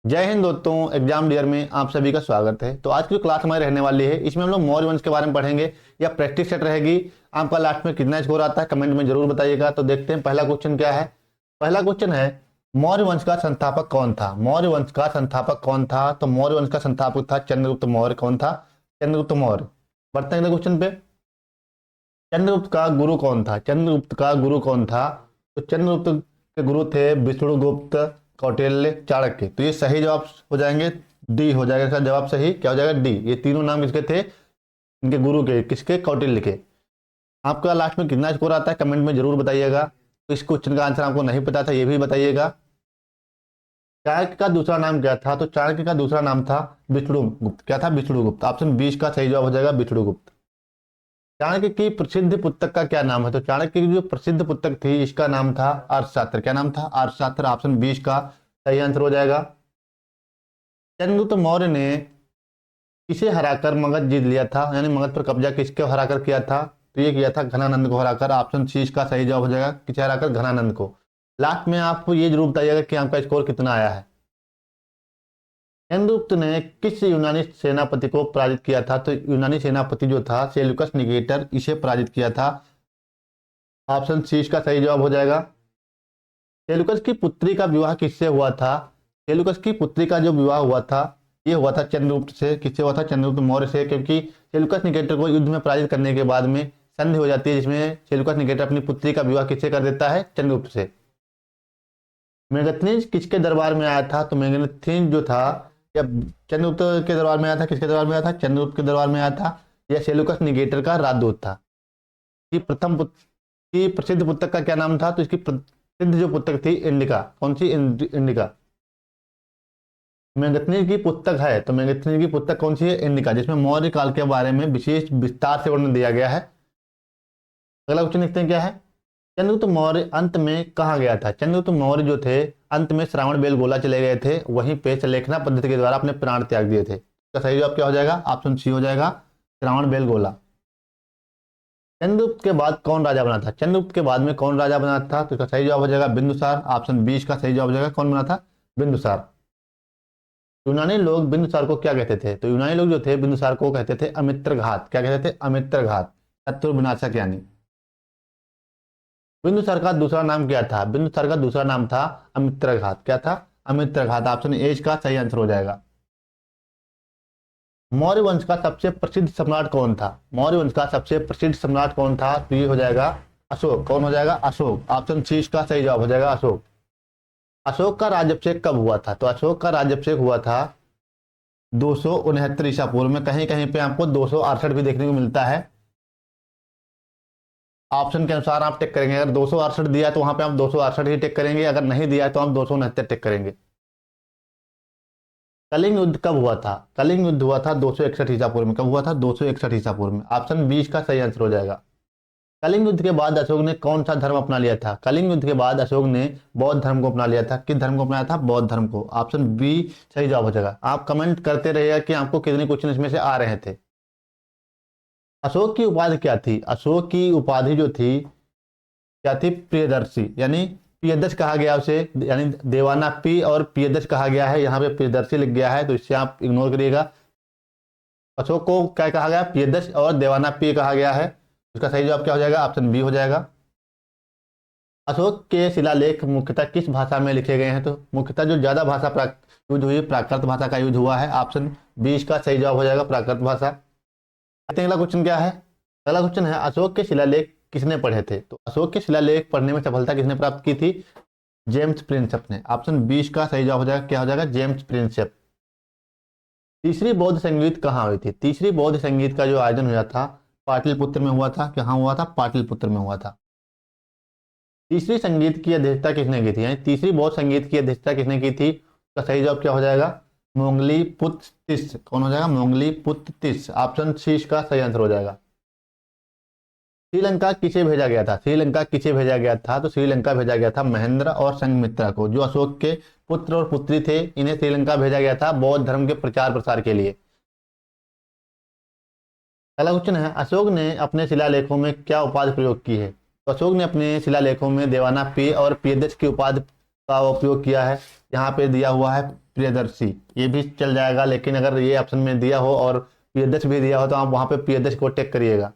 जय हिंद दोस्तों। Exam dear में आप सभी का स्वागत है। तो आज की जो क्लास हमारी रहने वाली है इसमें हम लोग मौर्य वंश के बारे में पढ़ेंगे या प्रैक्टिस सेट रहेगी। आपका लास्ट में कितना स्कोर आता है कमेंट में जरूर बताइएगा। तो देखते हैं पहला क्वेश्चन क्या है। पहला क्वेश्चन है मौर्य वंश का संस्थापक कौन था। मौर्य वंश का संस्थापक कौन था? तो मौर्य वंश का संस्थापक था चंद्रगुप्त मौर्य। कौन था? चंद्रगुप्त मौर्य। बढ़ते हैं अगले क्वेश्चन पे। चंद्रगुप्त का गुरु कौन था? चंद्रगुप्त का गुरु कौन था? तो चंद्रगुप्त के गुरु थे विष्णुगुप्त, कौटिल्य, चाणक्य। तो ये सही जवाब हो जाएंगे, डी हो जाएगा इसका जवाब। सही क्या हो जाएगा? डी। ये तीनों नाम किसके थे? इनके गुरु के। किसके? कौटिल्य के। आपका लास्ट में कितना स्कोर आता है कमेंट में जरूर बताइएगा। तो इस क्वेश्चन का आंसर आपको नहीं पता था ये भी बताइएगा। चाणक्य का दूसरा नाम क्या था? तो चाणक्य का दूसरा नाम था विष्णुगुप्त। क्या था? विष्णुगुप्त। ऑप्शन 20 का सही जवाब हो जाएगा विष्णुगुप्त। चाणक्य की प्रसिद्ध पुस्तक का क्या नाम है? तो चाणक्य की जो प्रसिद्ध पुस्तक थी इसका नाम था अर्थशास्त्र। क्या नाम था? अर्थशास्त्र। ऑप्शन 20 का सही आंसर हो जाएगा। चंद्रगुप्त मौर्य ने किसे हराकर मगध जीत लिया था? यानी मगध पर कब्जा किसके हराकर किया था? तो ये किया था घनानंद को हराकर। ऑप्शन 30 का सही जवाब हो जाएगा। किसे हराकर? घनानंद को। लास्ट में आप ये जरूर बताइएगा कि आपका स्कोर कितना आया है। चंद्रगुप्त ने किस यूनानी सेनापति को पराजित किया था? तो यूनानी सेनापति जो था सेल्यूकस निकेटर, इसे पराजित किया था। ऑप्शन सी इसका सही जवाब हो जाएगा। सेल्यूकस की पुत्री का विवाह किससे हुआ था? सेल्यूकस की पुत्री का जो विवाह हुआ था ये हुआ था चंद्रगुप्त से। किससे हुआ था? चंद्रगुप्त मौर्य से। क्योंकि सेल्यूकस निकेटर को युद्ध में पराजित करने के बाद में संधि हो जाती है जिसमें सेल्यूकस निकेटर अपनी पुत्री का विवाह किससे कर देता है? चंद्रगुप्त से। मेगस्थनीज किसके दरबार में आया था? तो मेगस्थनीज जो था या चंद्रगुप्त के दरबार में आया था? किसके दरबार में आया था? चंद्रगुप्त के दरबार में आया था। यह सेल्यूकस निकेटर का राजदूत था। की प्रथम की प्रसिद्ध पुस्तक का क्या नाम था? तो इसकी प्रसिद्ध जो पुस्तक थी इंडिका। कौन सी? इंडिका। मेगस्थनीज की पुस्तक है तो मेगस्थनीज की पुस्तक कौन सी है? इंडिका, जिसमें मौर्य काल के बारे में विशेष विस्तार से वर्णन दिया गया है। अगला क्वेश्चन देखते हैं क्या है। चंद्रगुप्त मौर्य अंत में कहाँ गया था? चंद्रगुप्त मौर्य जो थे अंत में श्रावण बेलगोला चले गए थे। वहीं पे लेखना पद्धति के द्वारा अपने प्राण त्याग दिए थे। इसका सही जवाब क्या हो जाएगा? ऑप्शन सी हो जाएगा, श्रावण बेलगोला। चंद्रगुप्त के बाद कौन राजा बना था? चंद्रगुप्त के बाद में कौन राजा बना था? तो इसका सही जवाब हो जाएगा बिंदुसार। ऑप्शन 20 का सही जवाब हो जाएगा। कौन बना था? बिंदुसार। यूनानी लोग बिंदुसार को क्या कहते थे? तो यूनानी लोग जो थे बिंदुसार को कहते थे अमित्रघात। क्या कहते थे? अमित्रघात, शत्रु विनाशक यानी। बिंदुसार का दूसरा नाम क्या था? बिंदुसार का दूसरा नाम था अमित्रघात। क्या था? अमित्रघात। ऑप्शन ए का सही आंसर हो जाएगा। मौर्य वंश का सबसे प्रसिद्ध सम्राट कौन था? मौर्य वंश का सबसे प्रसिद्ध सम्राट कौन था? तो ये हो जाएगा अशोक। कौन हो जाएगा? अशोक। ऑप्शन सी का सही जवाब हो जाएगा अशोक। अशोक का राज्याभिषेक कब हुआ था? तो अशोक का राज्याभिषेक हुआ था 269 ईसा पूर्व में। कहीं कहीं पे आपको 268 भी देखने को मिलता है। ऑप्शन के अनुसार आप टिक करेंगे। अगर 268 दिया है तो वहां पे आप 268 ही टिक करेंगे। अगर नहीं दिया है तो आप 269 टिक करेंगे। कलिंग युद्ध कब हुआ था? कलिंग युद्ध हुआ था 261 ईसा पूर्व में। कब हुआ था? 261 ईसा पूर्व में। ऑप्शन 20 का सही आंसर हो जाएगा। कलिंग युद्ध के बाद अशोक ने कौन सा धर्म अपना लिया था? कलिंग युद्ध के बाद अशोक ने बौद्ध धर्म को अपना लिया था। किस धर्म को अपनाया था? बौद्ध धर्म को। ऑप्शन बी सही जवाब हो जाएगा। आप कमेंट करते रहिएगा कि आपको कितने क्वेश्चन इसमें से आ रहे थे। अशोक की उपाधि क्या थी? अशोक की उपाधि जो थी क्या थी? प्रियदर्शी, यानी प्रियदर्श कहा गया उसे। यानी देवाना पी और प्रियदर्श कहा गया है। यहाँ पे प्रियदर्शी लिख गया है तो इससे आप इग्नोर करिएगा। अशोक को क्या कहा गया? प्रियदर्श और देवाना पी कहा गया है। इसका सही जवाब क्या हो जाएगा? ऑप्शन बी हो जाएगा। अशोक के शिलालेख मुख्यतः किस भाषा में लिखे गए हैं? तो मुख्यतः जो ज्यादा भाषा यूज हुई प्राकृत भाषा का यूज हुआ है। ऑप्शन 20 का सही जवाब हो जाएगा प्राकृत भाषा। अगला क्वेश्चन क्या है? अगला क्वेश्चन है अशोक के शिलालेख किसने पढ़े थे? तो अशोक के शिलालेख पढ़ने में सफलता किसने प्राप्त की थी? जेम्स प्रिंसेप ने। ऑप्शन 20 का सही जवाब हो जाएगा। क्या हो जाएगा? James Prinsep. तीसरी बौद्ध संगीत कहाँ हुई थी? तीसरी बौद्ध संगीत का जो आयोजन हुआ था पाटलिपुत्र में हुआ था। कहाँ हुआ था? पाटलिपुत्र में हुआ था। तीसरी संगीत की अध्यक्षता किसने की थी? यानी तीसरी बौद्ध संगीत की अध्यक्षता किसने की थी? उसका सही जवाब क्या हो जाएगा? मोंगली पुत्र तिस। कौन हो जाएगा? मोंगली पुत्र तिस। ऑप्शन सी का सही आंसर हो जाएगा। श्रीलंका किसे भेजा गया था? श्रीलंका किसे भेजा गया था? तो श्रीलंका भेजा गया था महेंद्र और संघमित्रा को, जो अशोक के पुत्र और पुत्री थे। इन्हें श्रीलंका भेजा गया था बौद्ध धर्म के प्रचार प्रसार के लिए। अगला क्वेश्चन है अशोक ने अपने शिलालेखों में क्या उपाधि प्रयोग की है? तो अशोक ने अपने शिलालेखों में देवाना पी और प्रियदर्श की उपाधि का उपयोग किया है। यहाँ पे दिया हुआ है प्रियदर्शी, ये भी चल जाएगा, लेकिन अगर ये ऑप्शन में दिया हो और प्रियदर्श भी दिया हो तो आप वहाँ पे प्रियदर्श को टेक करिएगा।